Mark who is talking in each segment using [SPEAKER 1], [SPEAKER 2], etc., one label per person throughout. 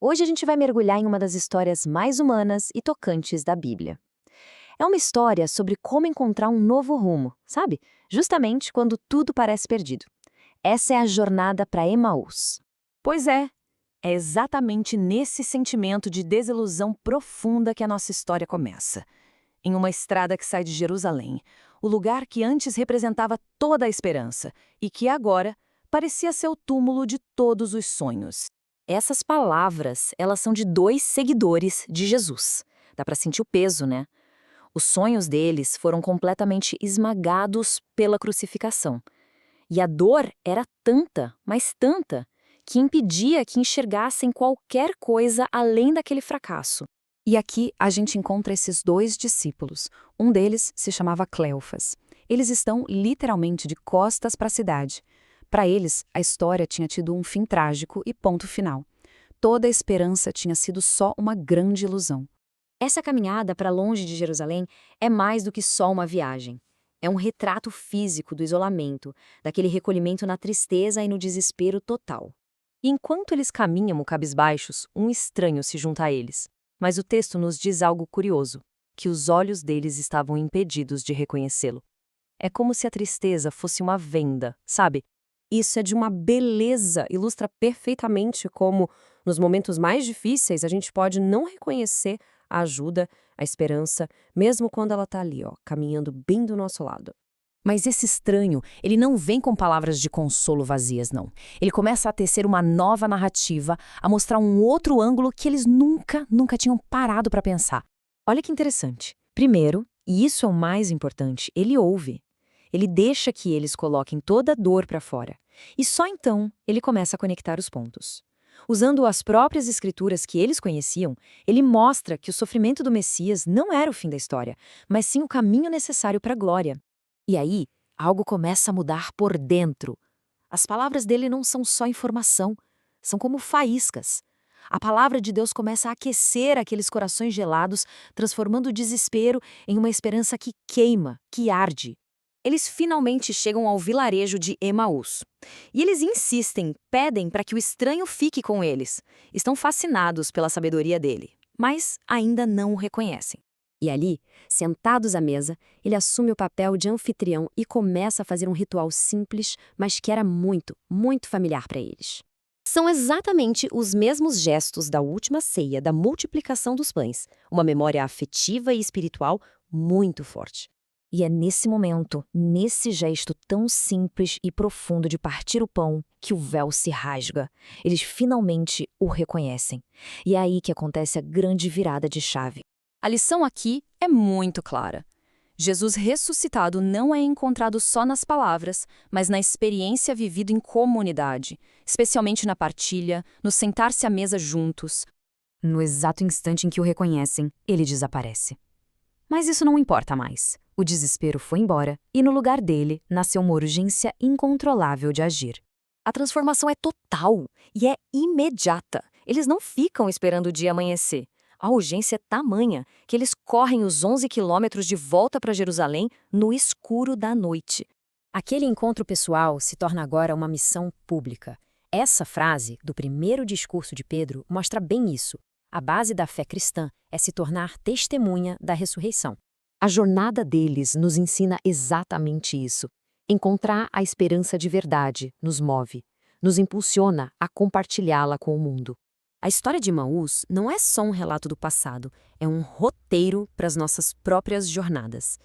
[SPEAKER 1] Hoje a gente vai mergulhar em uma das histórias mais humanas e tocantes da Bíblia. É uma história sobre como encontrar um novo rumo, sabe? Justamente quando tudo parece perdido. Essa é a jornada para Emaús.
[SPEAKER 2] Pois é exatamente nesse sentimento de desilusão profunda que a nossa história começa. Em uma estrada que sai de Jerusalém, o lugar que antes representava toda a esperança e que agora parecia ser o túmulo de todos os sonhos.
[SPEAKER 1] Essas palavras, elas são de dois seguidores de Jesus. Dá para sentir o peso, né? Os sonhos deles foram completamente esmagados pela crucificação. E a dor era tanta, mas tanta, que impedia que enxergassem qualquer coisa além daquele fracasso. E aqui a gente encontra esses dois discípulos. Um deles se chamava Cleofas. Eles estão literalmente de costas para a cidade. Para eles, a história tinha tido um fim trágico e ponto final. Toda a esperança tinha sido só uma grande ilusão. Essa caminhada para longe de Jerusalém é mais do que só uma viagem. É um retrato físico do isolamento, daquele recolhimento na tristeza e no desespero total. E enquanto eles caminham cabisbaixos, um estranho se junta a eles. Mas o texto nos diz algo curioso, que os olhos deles estavam impedidos de reconhecê-lo. É como se a tristeza fosse uma venda, sabe? Isso é de uma beleza, ilustra perfeitamente como, nos momentos mais difíceis, a gente pode não reconhecer a ajuda, a esperança, mesmo quando ela está ali, caminhando bem do nosso lado. Mas esse estranho, ele não vem com palavras de consolo vazias, não. Ele começa a tecer uma nova narrativa, a mostrar um outro ângulo que eles nunca tinham parado para pensar. Olha que interessante. Primeiro, e isso é o mais importante, ele ouve. Ele deixa que eles coloquem toda a dor para fora. E só então ele começa a conectar os pontos. Usando as próprias escrituras que eles conheciam, ele mostra que o sofrimento do Messias não era o fim da história, mas sim o caminho necessário para a glória. E aí, algo começa a mudar por dentro. As palavras dele não são só informação, são como faíscas. A palavra de Deus começa a aquecer aqueles corações gelados, transformando o desespero em uma esperança que queima, que arde. Eles finalmente chegam ao vilarejo de Emaús. E eles insistem, pedem para que o estranho fique com eles. Estão fascinados pela sabedoria dele, mas ainda não o reconhecem. E ali, sentados à mesa, ele assume o papel de anfitrião e começa a fazer um ritual simples, mas que era muito familiar para eles. São exatamente os mesmos gestos da última ceia, da multiplicação dos pães, uma memória afetiva e espiritual muito forte. E é nesse momento, nesse gesto tão simples e profundo de partir o pão, que o véu se rasga. Eles finalmente o reconhecem. E é aí que acontece a grande virada de chave.
[SPEAKER 2] A lição aqui é muito clara. Jesus ressuscitado não é encontrado só nas palavras, mas na experiência vivida em comunidade, especialmente na partilha, no sentar-se à mesa juntos.
[SPEAKER 1] No exato instante em que o reconhecem, ele desaparece. Mas isso não importa mais. O desespero foi embora e no lugar dele nasceu uma urgência incontrolável de agir. A transformação é total e é imediata. Eles não ficam esperando o dia amanhecer. A urgência é tamanha que eles correm os 11 quilômetros de volta para Jerusalém no escuro da noite. Aquele encontro pessoal se torna agora uma missão pública. Essa frase do primeiro discurso de Pedro mostra bem isso. A base da fé cristã é se tornar testemunha da ressurreição. A jornada deles nos ensina exatamente isso. Encontrar a esperança de verdade nos move, nos impulsiona a compartilhá-la com o mundo. A história de Emaús não é só um relato do passado, é um roteiro para as nossas próprias jornadas.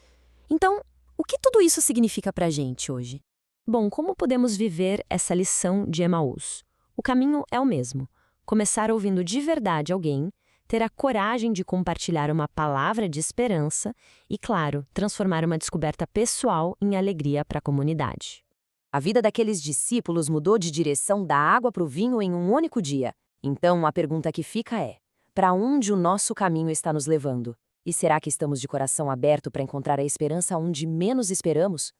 [SPEAKER 1] Então, o que tudo isso significa para a gente hoje? Bom, como podemos viver essa lição de Emaús? O caminho é o mesmo. Começar ouvindo de verdade alguém, ter a coragem de compartilhar uma palavra de esperança e, claro, transformar uma descoberta pessoal em alegria para a comunidade. A vida daqueles discípulos mudou de direção da água para o vinho em um único dia. Então, a pergunta que fica é: para onde o nosso caminho está nos levando? E será que estamos de coração aberto para encontrar a esperança onde menos esperamos?